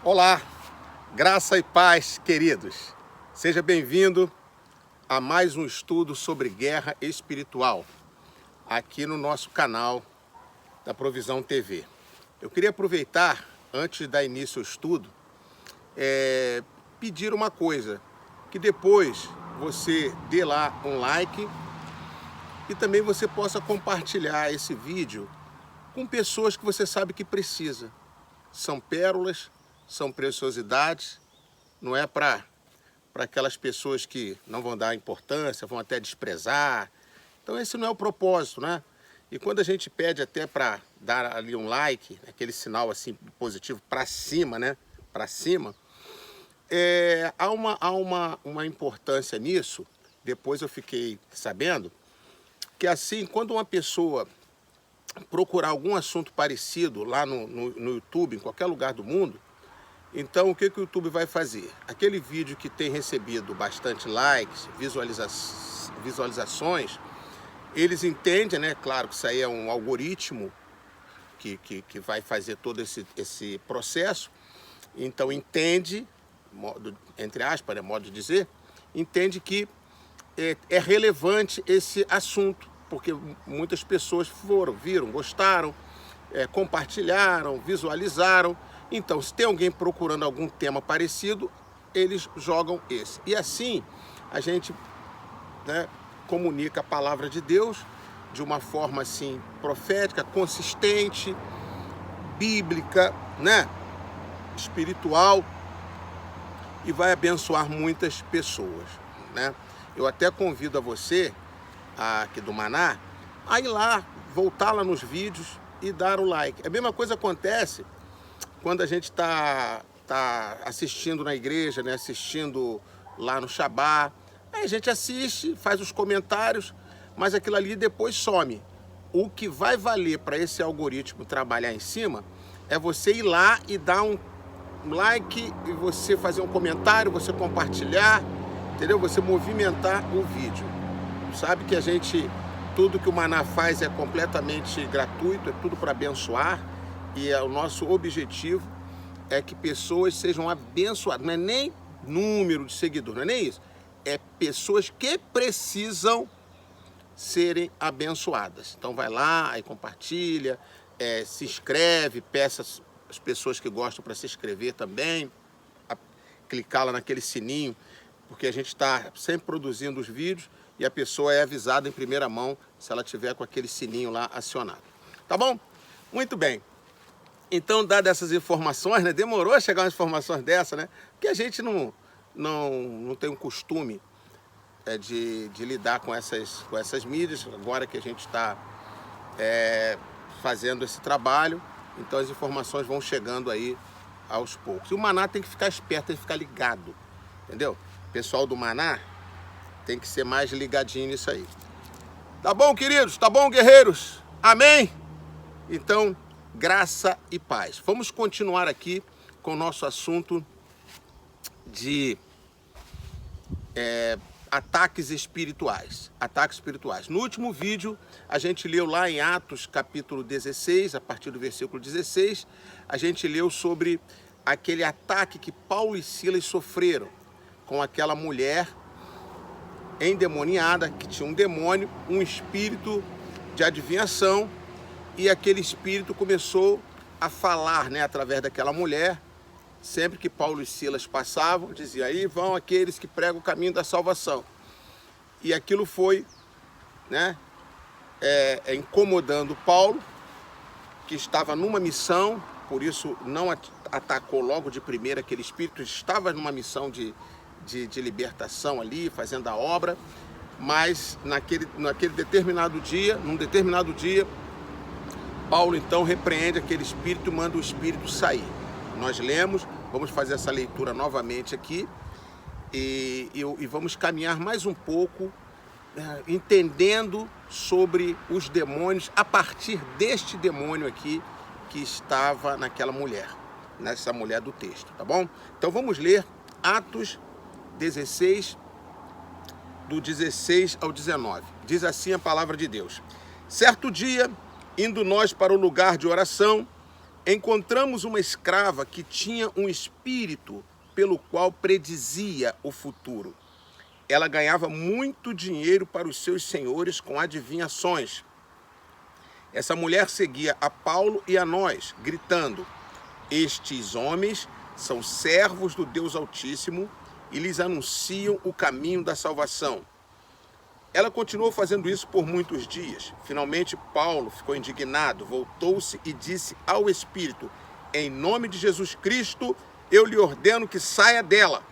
Olá, graça e paz, queridos. Seja bem-vindo a mais um estudo sobre guerra espiritual, aqui no nosso canal da Provisão TV. Eu queria aproveitar, antes de dar início ao estudo, pedir uma coisa, que depois você dê lá um like e também você possa compartilhar esse vídeo com pessoas que você sabe que precisa. São pérolas, são preciosidades, não é para aquelas pessoas que não vão dar importância, vão até desprezar. Então esse não é o propósito, né? E quando a gente pede até para dar ali um like, aquele sinal assim positivo para cima, né? Para cima, há uma importância nisso. Depois eu fiquei sabendo que assim, quando uma pessoa procurar algum assunto parecido lá no YouTube, em qualquer lugar do mundo, então o que o YouTube vai fazer? Aquele vídeo que tem recebido bastante likes, visualizações, eles entendem, né? Claro que isso aí é um algoritmo que vai fazer todo esse processo. Então entende, entre aspas, é modo de dizer, entende que é relevante esse assunto, porque muitas pessoas viram, gostaram, compartilharam, visualizaram. Então, se tem alguém procurando algum tema parecido, eles jogam esse. E assim, a gente, né, comunica a palavra de Deus de uma forma assim profética, consistente, bíblica, né, espiritual, e vai abençoar muitas pessoas, né? Eu até convido a você, aqui do Maná, a ir lá, voltar lá nos vídeos e dar o like. A mesma coisa acontece quando a gente tá assistindo na igreja, né, assistindo lá no Shabá. Aí a gente assiste, faz os comentários, mas aquilo ali depois some. O que vai valer para esse algoritmo trabalhar em cima é você ir lá e dar um like, e você fazer um comentário, você compartilhar, entendeu? Você movimentar o vídeo. Sabe que tudo que o Maná faz é completamente gratuito, é tudo para abençoar, e o nosso objetivo é que pessoas sejam abençoadas. Não é nem número de seguidores, não é nem isso. É pessoas que precisam serem abençoadas. Então vai lá, aí compartilha, se inscreve, peça as pessoas que gostam para se inscrever também, clicar lá naquele sininho, porque a gente está sempre produzindo os vídeos e a pessoa é avisada em primeira mão se ela tiver com aquele sininho lá acionado. Tá bom? Muito bem. Então, dadas essas informações, né? Demorou a chegar umas informações dessa, né? Porque a gente não tem um costume de lidar com essas mídias, agora que a gente está fazendo esse trabalho, então as informações vão chegando aí aos poucos. E o Maná tem que ficar esperto, tem que ficar ligado, entendeu? O pessoal do Maná tem que ser mais ligadinho nisso aí. Tá bom, queridos? Tá bom, guerreiros? Amém? Então, graça e paz. Vamos continuar aqui com o nosso assunto de ataques espirituais. Ataques espirituais. No último vídeo, a gente leu lá em Atos, capítulo 16, a partir do versículo 16, a gente leu sobre aquele ataque que Paulo e Silas sofreram com aquela mulher endemoniada, que tinha um demônio, um espírito de adivinhação, e aquele espírito começou a falar, né, através daquela mulher. Sempre que Paulo e Silas passavam, dizia: aí vão aqueles que pregam o caminho da salvação. E aquilo foi, né, incomodando Paulo, que estava numa missão, por isso não atacou logo de primeira aquele espírito, estava numa missão de libertação ali, fazendo a obra, mas num determinado dia, Paulo então repreende aquele espírito e manda o espírito sair. Nós lemos, vamos fazer essa leitura novamente aqui e vamos caminhar mais um pouco, entendendo sobre os demônios a partir deste demônio aqui que estava naquela mulher, nessa mulher do texto, tá bom? Então vamos ler Atos 16, do 16 ao 19. Diz assim a palavra de Deus: certo dia, indo nós para o lugar de oração, encontramos uma escrava que tinha um espírito pelo qual predizia o futuro. Ela ganhava muito dinheiro para os seus senhores com adivinhações. Essa mulher seguia a Paulo e a nós, gritando: estes homens são servos do Deus Altíssimo e lhes anunciam o caminho da salvação. Ela continuou fazendo isso por muitos dias. Finalmente, Paulo ficou indignado, voltou-se e disse ao Espírito: em nome de Jesus Cristo, eu lhe ordeno que saia dela.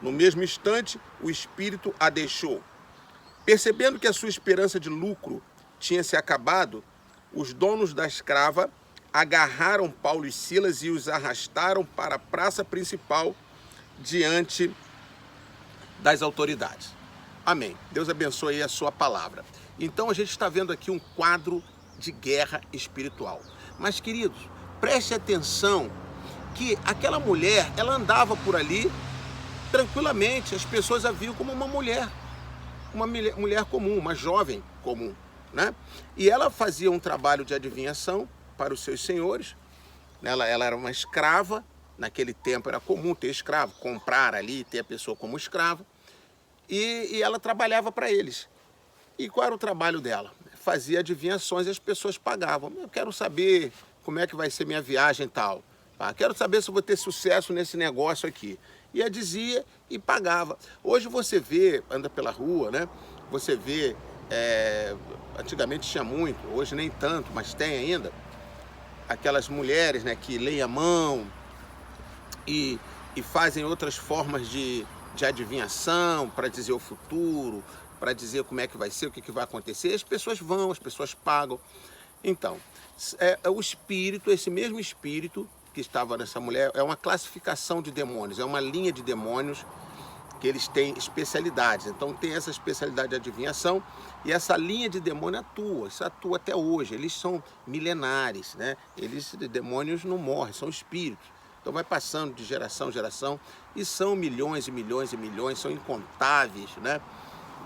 No mesmo instante, o Espírito a deixou. Percebendo que a sua esperança de lucro tinha se acabado, os donos da escrava agarraram Paulo e Silas e os arrastaram para a praça principal diante das autoridades. Amém. Deus abençoe aí a sua palavra. Então a gente está vendo aqui um quadro de guerra espiritual. Mas, queridos, preste atenção que aquela mulher, ela andava por ali tranquilamente. As pessoas a viam como uma mulher comum, uma jovem comum, né? E ela fazia um trabalho de adivinhação para os seus senhores. Ela era uma escrava. Naquele tempo era comum ter escravo, comprar ali, ter a pessoa como escrava. E ela trabalhava para eles. E qual era o trabalho dela? Fazia adivinhações e as pessoas pagavam. Eu quero saber como é que vai ser minha viagem e tal. Quero saber se eu vou ter sucesso nesse negócio aqui. E ela dizia e pagava. Hoje você vê, anda pela rua, né? Você vê, antigamente tinha muito, hoje nem tanto, mas tem ainda, aquelas mulheres, né, que leem a mão e fazem outras formas de adivinhação para dizer o futuro, para dizer como é que vai ser, o que vai acontecer. As pessoas vão, as pessoas pagam. Então, o espírito, esse mesmo espírito que estava nessa mulher, é uma classificação de demônios, é uma linha de demônios que eles têm especialidades. Então tem essa especialidade de adivinhação e essa linha de demônio atua, isso atua até hoje. Eles são milenares, né? Demônios não morrem, são espíritos. Então vai passando de geração em geração e são milhões e milhões e milhões, são incontáveis, né?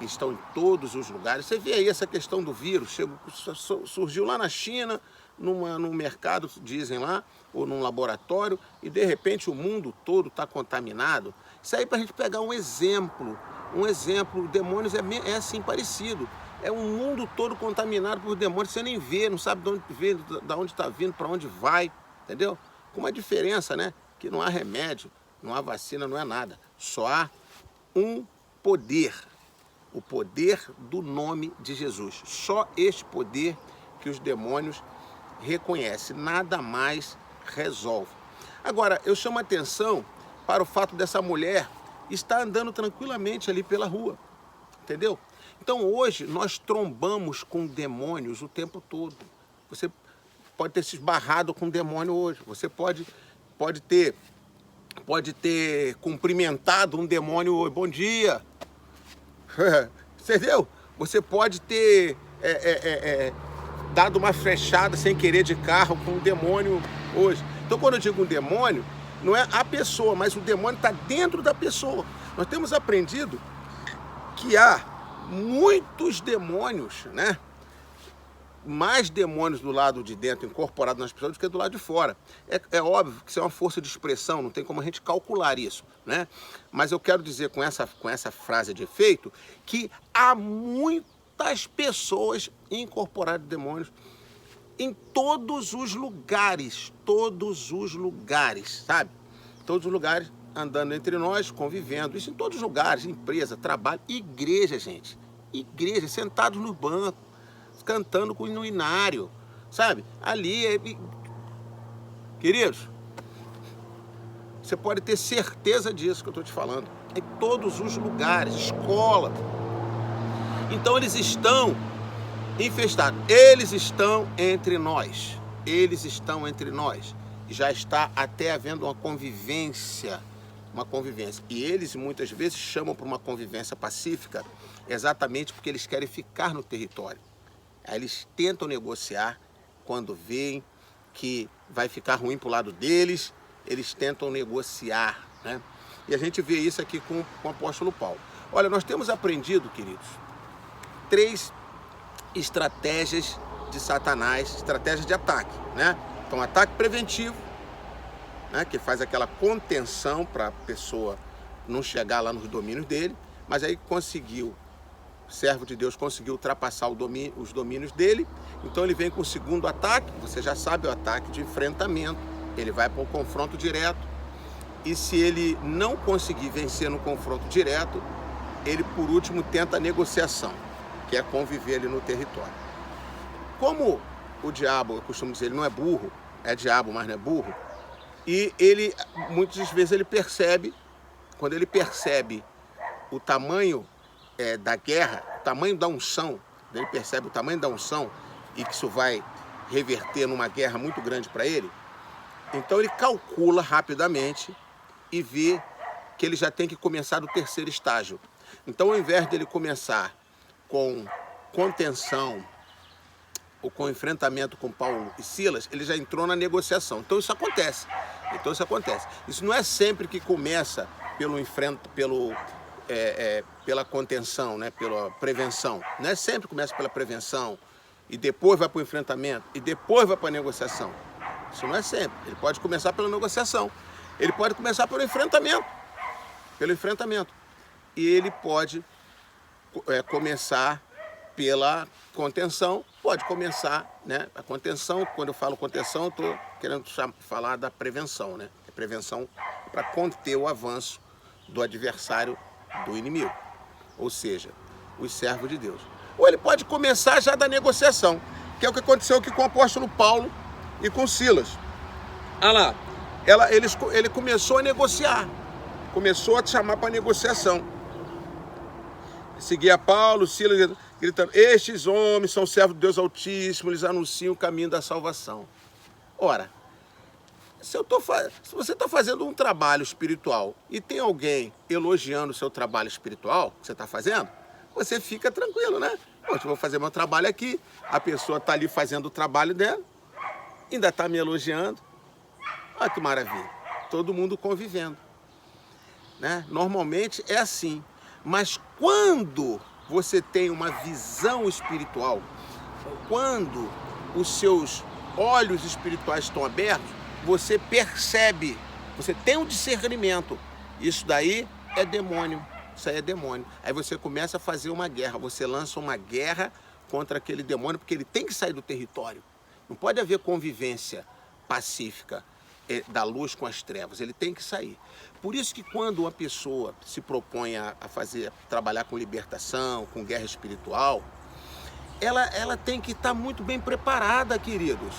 Estão em todos os lugares. Você vê aí essa questão do vírus, surgiu lá na China, num mercado, dizem lá, ou num laboratório, e de repente o mundo todo está contaminado. Isso aí para a gente pegar um exemplo, demônios é assim parecido. É um mundo todo contaminado por demônios, você nem vê, não sabe de onde vem, de onde está vindo, para onde vai, entendeu? Com uma diferença, né? Que não há remédio, não há vacina, não é nada. Só há um poder, o poder do nome de Jesus. Só este poder que os demônios reconhecem, nada mais resolve. Agora, eu chamo a atenção para o fato dessa mulher estar andando tranquilamente ali pela rua, entendeu? Então hoje nós trombamos com demônios o tempo todo. Você pode ter se esbarrado com um demônio hoje, você pode ter cumprimentado um demônio hoje, bom dia, entendeu? Você pode ter dado uma flechada sem querer de carro com um demônio hoje. Então quando eu digo um demônio, não é a pessoa, mas o demônio está dentro da pessoa. Nós temos aprendido que há muitos demônios, né? Mais demônios do lado de dentro, incorporados nas pessoas, do que do lado de fora. É óbvio que isso é uma força de expressão, não tem como a gente calcular isso, né? Mas eu quero dizer com essa frase de efeito que há muitas pessoas incorporadas de demônios em todos os lugares, sabe? Todos os lugares, andando entre nós, convivendo. Isso em todos os lugares, empresa, trabalho, igreja, gente. Igreja, sentados no banco, cantando com o hinário, sabe? Ali, queridos, você pode ter certeza disso que eu estou te falando. Em todos os lugares, escola. Então eles estão infestados, eles estão entre nós, e já está até havendo uma convivência, e eles muitas vezes chamam para uma convivência pacífica, exatamente porque eles querem ficar no território. Aí eles tentam negociar, quando veem que vai ficar ruim para o lado deles, eles tentam negociar, né? E a gente vê isso aqui com o apóstolo Paulo. Olha, nós temos aprendido, queridos, 3 estratégias de Satanás, estratégias de ataque, né? Então, ataque preventivo, né, que faz aquela contenção para a pessoa não chegar lá nos domínios dele, mas aí conseguiu, o servo de Deus conseguiu ultrapassar os domínios dele, então ele vem com o segundo ataque, você já sabe, o ataque de enfrentamento, ele vai para o confronto direto, e se ele não conseguir vencer no confronto direto, ele por último tenta a negociação, que é conviver ali no território. Como o diabo, eu costumo dizer, ele não é burro, é diabo, mas não é burro, e ele, muitas vezes ele percebe, quando ele percebe o tamanho da guerra, o tamanho da unção, ele percebe o tamanho da unção e que isso vai reverter numa guerra muito grande para ele, então ele calcula rapidamente e vê que ele já tem que começar do terceiro estágio. Então, ao invés dele começar com contenção ou com enfrentamento com Paulo e Silas, ele já entrou na negociação. Então isso acontece. Isso não é sempre que começa pela contenção, né? Pela prevenção. Não é sempre que começa pela prevenção e depois vai para o enfrentamento e depois vai para a negociação. Isso não é sempre. Ele pode começar pela negociação. Ele pode começar pelo enfrentamento. E ele pode começar pela contenção, pode começar, né? A contenção, quando eu falo contenção, eu estou querendo falar da prevenção, né? A prevenção para conter o avanço do adversário, do inimigo, ou seja, os servos de Deus. Ou ele pode começar já da negociação, que é o que aconteceu aqui com o apóstolo Paulo e com Silas. Olha lá, ele começou a negociar, começou a chamar para negociação. Seguia Paulo, Silas, gritando: estes homens são servos de Deus Altíssimo, eles anunciam o caminho da salvação. Ora, se você está fazendo um trabalho espiritual e tem alguém elogiando o seu trabalho espiritual que você está fazendo, você fica tranquilo, né? Poxa, eu vou fazer meu trabalho aqui, a pessoa está ali fazendo o trabalho dela, ainda está me elogiando. Olha que maravilha, todo mundo convivendo, né? Normalmente é assim. Mas quando você tem uma visão espiritual, quando os seus olhos espirituais estão abertos, você percebe, você tem um discernimento. Isso daí é demônio, isso aí é demônio. Aí você começa a fazer uma guerra, você lança uma guerra contra aquele demônio, porque ele tem que sair do território. Não pode haver convivência pacífica da luz com as trevas, ele tem que sair. Por isso que quando uma pessoa se propõe a trabalhar com libertação, com guerra espiritual, ela tem que estar muito bem preparada, queridos.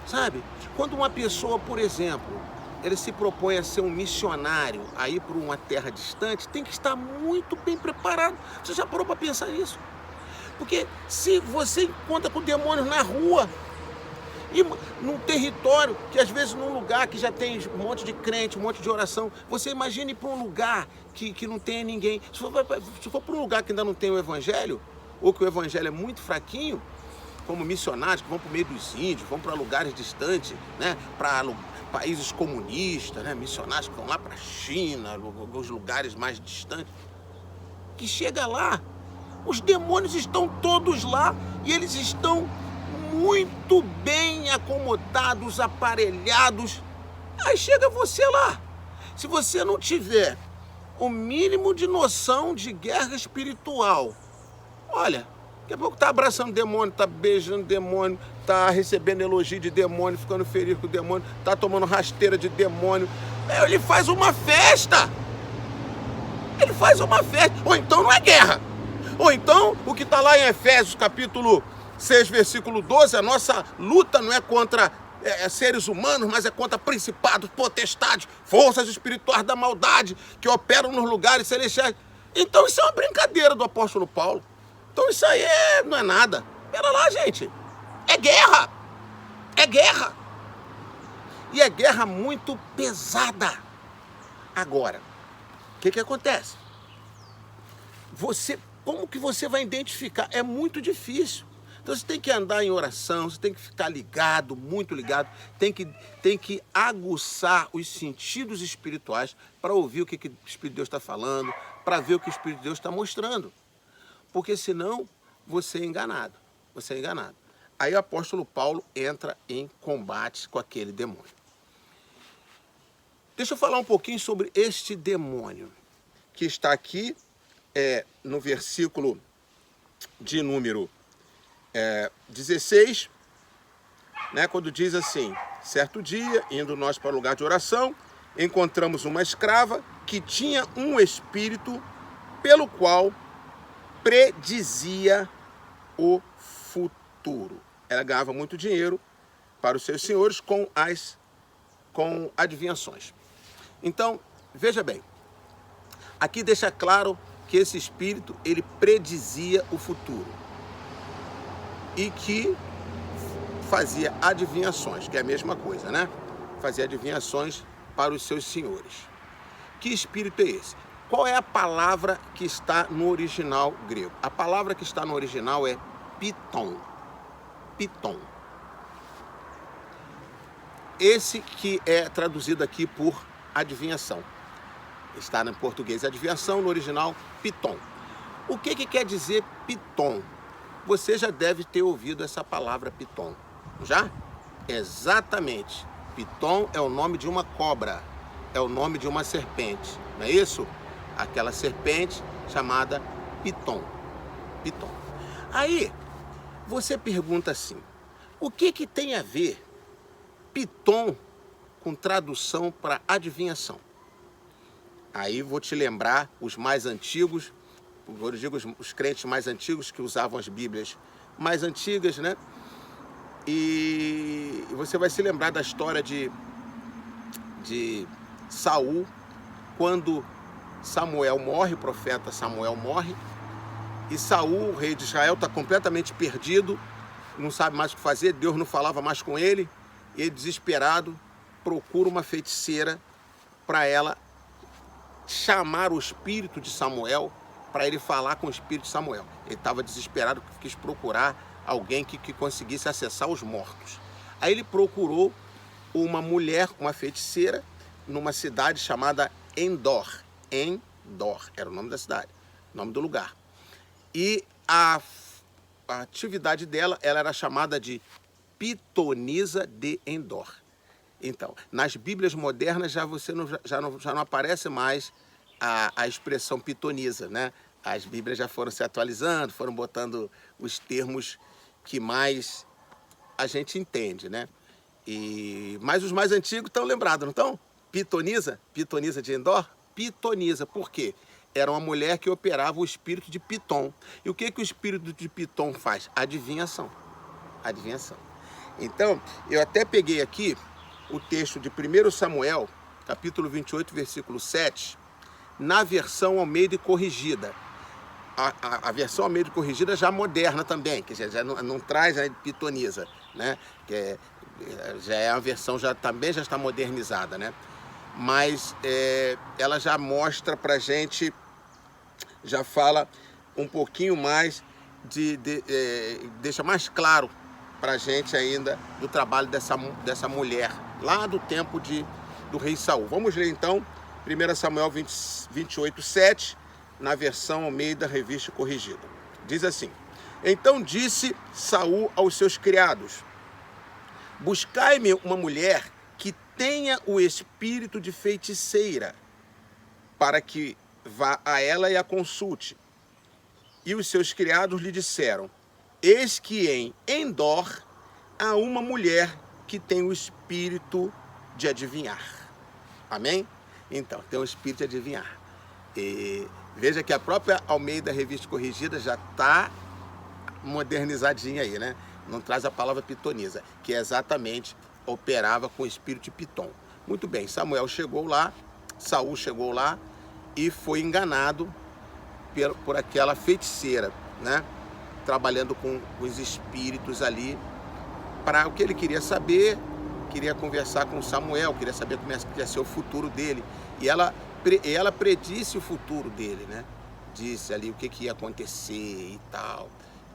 Sabe? Quando uma pessoa, por exemplo, ele se propõe a ser um missionário, a ir para uma terra distante, tem que estar muito bem preparado. Você já parou para pensar nisso? Porque se você encontra com demônios na rua, e num território, que às vezes num lugar que já tem um monte de crente, um monte de oração, você imagina ir para um lugar que não tenha ninguém. Se for para um lugar que ainda não tem o evangelho, ou que o evangelho é muito fraquinho, como missionários que vão para o meio dos índios, vão para lugares distantes, né? Para países comunistas, né? Missionários que vão lá para a China, os lugares mais distantes, que chega lá, os demônios estão todos lá e eles estão muito bem acomodados, aparelhados. Aí chega você lá. Se você não tiver o mínimo de noção de guerra espiritual, olha, daqui a pouco tá abraçando demônio, tá beijando demônio, tá recebendo elogio de demônio, ficando ferido com o demônio, tá tomando rasteira de demônio. Ele faz uma festa. Ele faz uma festa. Ou então não é guerra. Ou então, o que está lá em Efésios, capítulo 6, versículo 12, a nossa luta não é contra seres humanos, mas é contra principados, potestades, forças espirituais da maldade que operam nos lugares celestiais. Então isso é uma brincadeira do apóstolo Paulo. Então isso aí não é nada. Pera lá, gente. É guerra. É guerra. E é guerra muito pesada. Agora, o que acontece? Como que você vai identificar? É muito difícil. Então você tem que andar em oração, você tem que ficar ligado, muito ligado, tem que aguçar os sentidos espirituais para ouvir o que o Espírito de Deus está falando, para ver o que o Espírito de Deus está mostrando. Porque senão você é enganado. Você é enganado. Aí o apóstolo Paulo entra em combate com aquele demônio. Deixa eu falar um pouquinho sobre este demônio, que está aqui no versículo de número 16, né, quando diz assim: certo dia, indo nós para o lugar de oração, encontramos uma escrava que tinha um espírito pelo qual predizia o futuro. Ela ganhava muito dinheiro para os seus senhores com adivinhações. Então, veja bem, aqui deixa claro que esse espírito, ele predizia o futuro e que fazia adivinhações, que é a mesma coisa, né? Fazia adivinhações para os seus senhores. Que espírito é esse? Qual é a palavra que está no original grego? A palavra que está no original é piton. Piton. Esse que é traduzido aqui por adivinhação. Está no português adivinhação, no original piton. O que quer dizer piton? Você já deve ter ouvido essa palavra piton. Já? Exatamente. Piton é o nome de uma cobra. É o nome de uma serpente. Não é isso? Aquela serpente chamada piton. Piton. Aí, você pergunta assim: o que tem a ver piton com tradução para adivinhação? Aí vou te lembrar os mais antigos, eu digo os crentes mais antigos que usavam as Bíblias mais antigas, né? E você vai se lembrar da história de Saul, quando Samuel morre, o profeta Samuel morre, e Saul, o rei de Israel, está completamente perdido, não sabe mais o que fazer, Deus não falava mais com ele, e ele, desesperado, procura uma feiticeira para ela chamar o espírito de Samuel, para ele falar com o espírito de Samuel. Ele estava desesperado, quis procurar alguém que conseguisse acessar os mortos. Aí ele procurou uma mulher, uma feiticeira, numa cidade chamada Endor. Endor era o nome da cidade, nome do lugar. E a atividade dela, ela era chamada de pitonisa de Endor. Então, nas Bíblias modernas já não aparece mais a expressão pitonisa, né? As Bíblias já foram se atualizando, foram botando os termos que mais a gente entende, né? Mas os mais antigos estão lembrados, não estão? Pitonisa? Pitonisa de Endor? Pitonisa. Por quê? Era uma mulher que operava o espírito de Piton. E o que o espírito de Piton faz? Adivinhação. Adivinhação. Então, eu até peguei aqui o texto de 1 Samuel, capítulo 28, versículo 7, na versão Almeida corrigida. A versão Almeida corrigida já moderna também, que já não traz a pitonisa, né? Que já é uma versão, também já está modernizada, né? Mas ela já mostra pra gente, já fala um pouquinho mais, deixa mais claro pra gente ainda do trabalho dessa mulher, lá do tempo do rei Saul. Vamos ler então 1 Samuel 28, 7, na versão Almeida Revista Corrigida. Diz assim: então disse Saul aos seus criados: buscai-me uma mulher que tenha o espírito de feiticeira, para que vá a ela e a consulte. E os seus criados lhe disseram: eis que em Endor há uma mulher que tem o espírito de adivinhar. Amém? Então, tem o espírito de adivinhar. E veja que a própria Almeida Revista Corrigida já está modernizadinha aí, né? Não traz a palavra pitonisa, que exatamente operava com o espírito de Piton. Muito bem, Saul chegou lá e foi enganado por aquela feiticeira, né? Trabalhando com os espíritos ali, para o que ele queria saber, queria conversar com Samuel, queria saber como ia ser o futuro dele. E ela predisse o futuro dele, né? Disse ali o que ia acontecer e tal,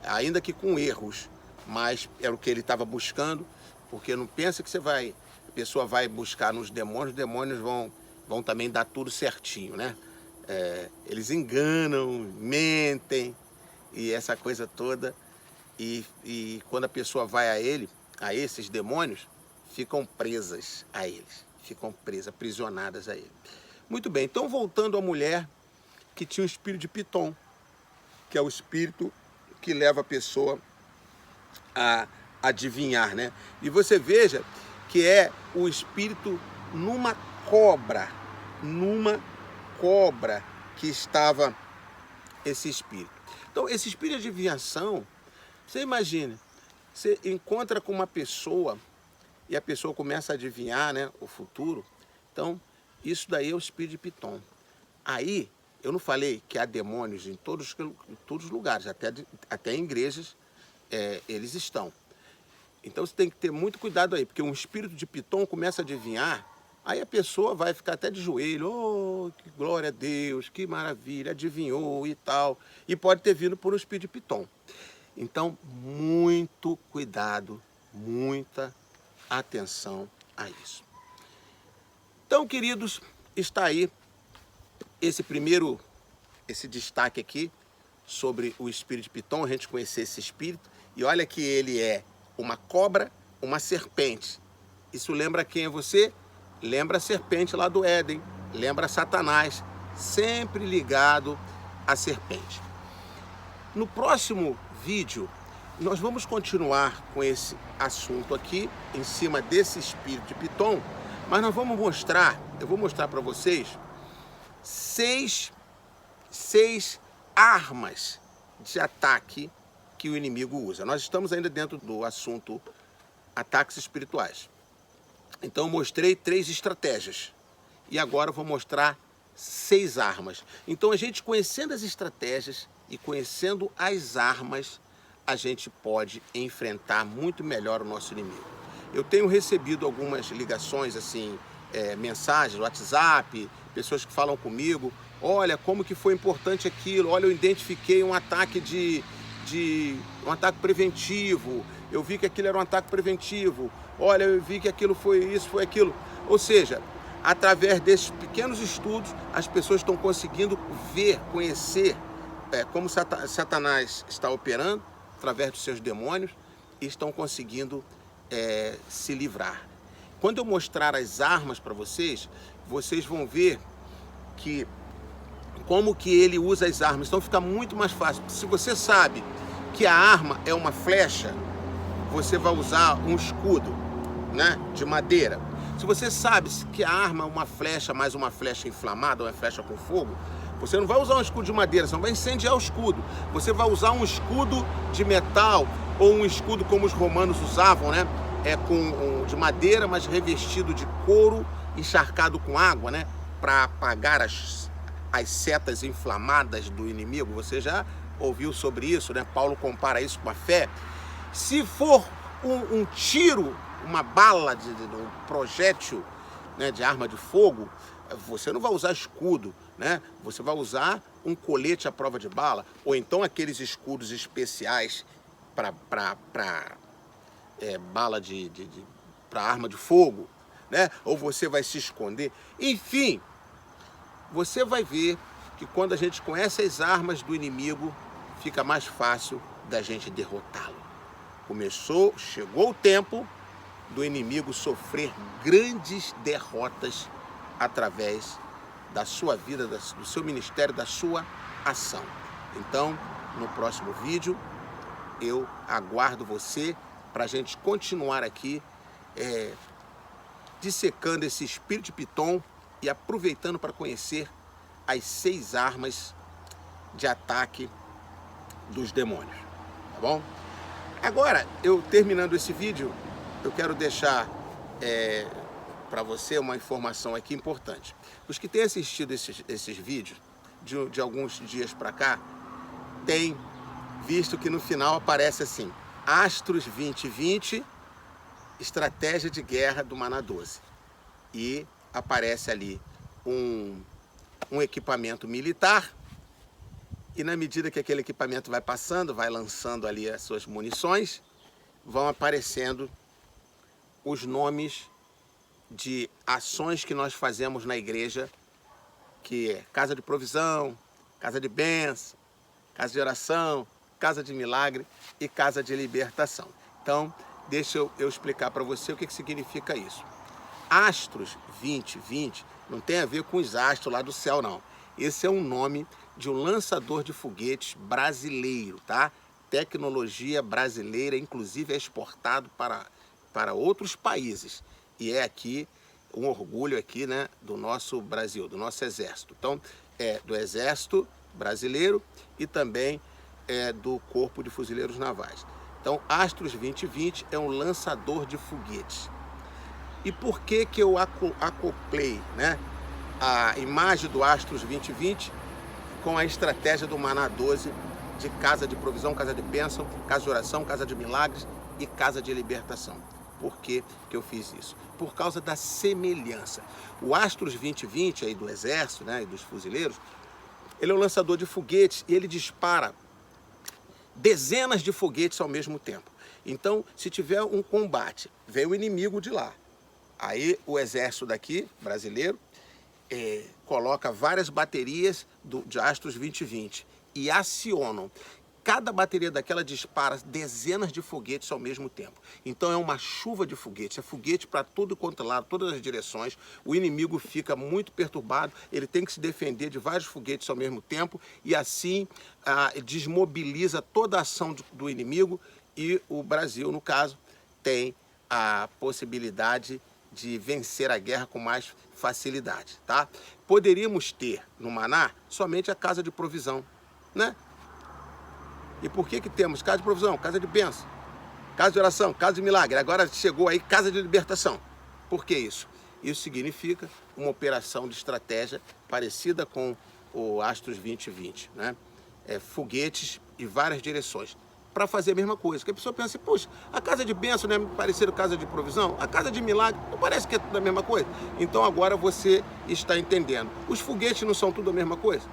ainda que com erros, mas era o que ele estava buscando, porque não pensa que a pessoa vai buscar nos demônios, os demônios vão também dar tudo certinho, né? Eles enganam, mentem, e essa coisa toda. e quando a pessoa vai a esses demônios, ficam presas a eles, ficam presas, aprisionadas a ele. Muito bem, então voltando à mulher que tinha o espírito de Pitom, que é o espírito que leva a pessoa a adivinhar, né? E você veja que é o espírito numa cobra que estava esse espírito. Então, esse espírito de adivinhação, você imagina, você encontra com uma pessoa e a pessoa começa a adivinhar, né, o futuro. Então, isso daí é o espírito de Pitom. Aí, eu não falei que há demônios em todos os lugares, até em igrejas eles estão. Então você tem que ter muito cuidado aí, porque um espírito de Pitom começa a adivinhar, aí a pessoa vai ficar até de joelho, oh, que glória a Deus, que maravilha, adivinhou e tal. E pode ter vindo por um espírito de Pitom. Então, muito cuidado, muita atenção a isso. Então, queridos, está aí esse destaque aqui sobre o espírito de Pitom, a gente conhecer esse espírito. E olha que ele é uma cobra, uma serpente. Isso lembra quem é você? Lembra a serpente lá do Éden, lembra Satanás, sempre ligado à serpente. No próximo vídeo, nós vamos continuar com esse assunto aqui, em cima desse espírito de Pitom, mas eu vou mostrar para vocês seis armas de ataque que o inimigo usa. Nós estamos ainda dentro do assunto ataques espirituais. Então eu mostrei 3 estratégias e agora eu vou mostrar 6 armas. Então a gente conhecendo as estratégias e conhecendo as armas, a gente pode enfrentar muito melhor o nosso inimigo. Eu tenho recebido algumas ligações, assim, mensagens, WhatsApp, pessoas que falam comigo, olha como que foi importante aquilo, olha eu identifiquei um ataque um ataque preventivo, eu vi que aquilo era um ataque preventivo, olha eu vi que aquilo foi isso, foi aquilo. Ou seja, através desses pequenos estudos, as pessoas estão conseguindo ver, conhecer como Satanás está operando através dos seus demônios e estão conseguindo se livrar. Quando eu mostrar as armas para vocês, vocês vão ver como que ele usa as armas. Então fica muito mais fácil. Se você sabe que a arma é uma flecha, você vai usar um escudo, né, de madeira. Se você sabe que a arma é uma flecha, mais uma flecha inflamada, uma flecha com fogo, você não vai usar um escudo de madeira, você não vai incendiar o escudo. Você vai usar um escudo de metal ou um escudo como os romanos usavam, né? De madeira, mas revestido de couro, encharcado com água, né? Para apagar as setas inflamadas do inimigo. Você já ouviu sobre isso, né? Paulo compara isso com a fé. Se for um tiro, uma bala, um projétil, né, de arma de fogo, você não vai usar escudo, né? Você vai usar um colete à prova de bala, ou então aqueles escudos especiais para bala para arma de fogo, né? Ou você vai se esconder. Enfim, você vai ver que quando a gente conhece as armas do inimigo, fica mais fácil da gente derrotá-lo. Chegou o tempo do inimigo sofrer grandes derrotas através da sua vida, do seu ministério, da sua ação. Então, no próximo vídeo, eu aguardo você para a gente continuar aqui dissecando esse espírito de Pitom e aproveitando para conhecer as 6 armas de ataque dos demônios, tá bom? Agora, eu terminando esse vídeo, eu quero deixar para você uma informação aqui importante. Os que têm assistido esses vídeos de alguns dias para cá, têm visto que no final aparece assim, Astros 2020, estratégia de guerra do Maná 12. E aparece ali um equipamento militar, e na medida que aquele equipamento vai passando, vai lançando ali as suas munições, vão aparecendo os nomes de ações que nós fazemos na igreja, que é casa de provisão, casa de bênção, casa de oração, casa de milagre e casa de libertação. Então, deixa eu explicar para você o que significa isso. Astros 2020 não tem a ver com os astros lá do céu, não. Esse é um nome de um lançador de foguetes brasileiro, tá? Tecnologia brasileira, inclusive é exportado para outros países. E é aqui um orgulho aqui, né, do nosso Brasil, do nosso exército. Então, é do exército brasileiro e também do Corpo de Fuzileiros Navais. Então, Astros 2020 é um lançador de foguetes. E por que eu acoplei, né, a imagem do Astros 2020 com a estratégia do Maná 12 de casa de provisão, casa de bênção, casa de oração, casa de milagres e casa de libertação? Por que eu fiz isso? Por causa da semelhança. O Astros 2020 aí do Exército, né, e dos fuzileiros, ele é um lançador de foguetes e ele dispara dezenas de foguetes ao mesmo tempo. Então, se tiver um combate, vem o inimigo de lá. Aí o exército daqui, brasileiro, coloca várias baterias de Astros 2020 e acionam. Cada bateria daquela dispara dezenas de foguetes ao mesmo tempo. Então é uma chuva de foguetes, é foguete para tudo quanto é lado, todas as direções. O inimigo fica muito perturbado, ele tem que se defender de vários foguetes ao mesmo tempo e assim desmobiliza toda a ação do inimigo e o Brasil, no caso, tem a possibilidade de vencer a guerra com mais facilidade, tá? Poderíamos ter no Maná somente a casa de provisão, né? E por que temos casa de provisão, casa de bênção, casa de oração, casa de milagre? Agora chegou aí casa de libertação. Por que isso? Isso significa uma operação de estratégia parecida com o Astros 2020, né? Foguetes em várias direções, para fazer a mesma coisa. Que a pessoa pensa assim, puxa, a casa de bênção não é parecida com a casa de provisão? A casa de milagre não parece que é tudo a mesma coisa? Então agora você está entendendo. Os foguetes não são tudo a mesma coisa,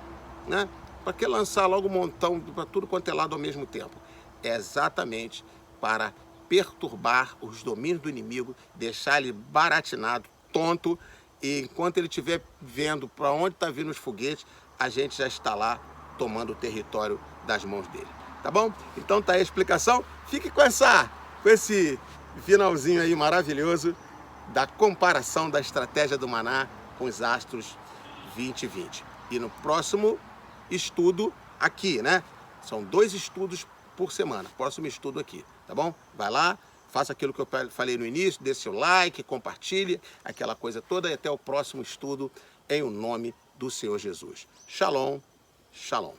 né? Para que lançar logo um montão para tudo quanto é lado ao mesmo tempo? É exatamente para perturbar os domínios do inimigo, deixar ele baratinado, tonto, e enquanto ele estiver vendo para onde está vindo os foguetes, a gente já está lá tomando o território das mãos dele. Tá bom? Então tá aí a explicação. Fique com esse finalzinho aí maravilhoso da comparação da estratégia do Maná com os Astros 2020. E no próximo estudo aqui, né? São 2 estudos por semana. Próximo estudo aqui, tá bom? Vai lá, faça aquilo que eu falei no início, dê seu like, compartilhe, aquela coisa toda e até o próximo estudo em o nome do Senhor Jesus. Shalom, shalom.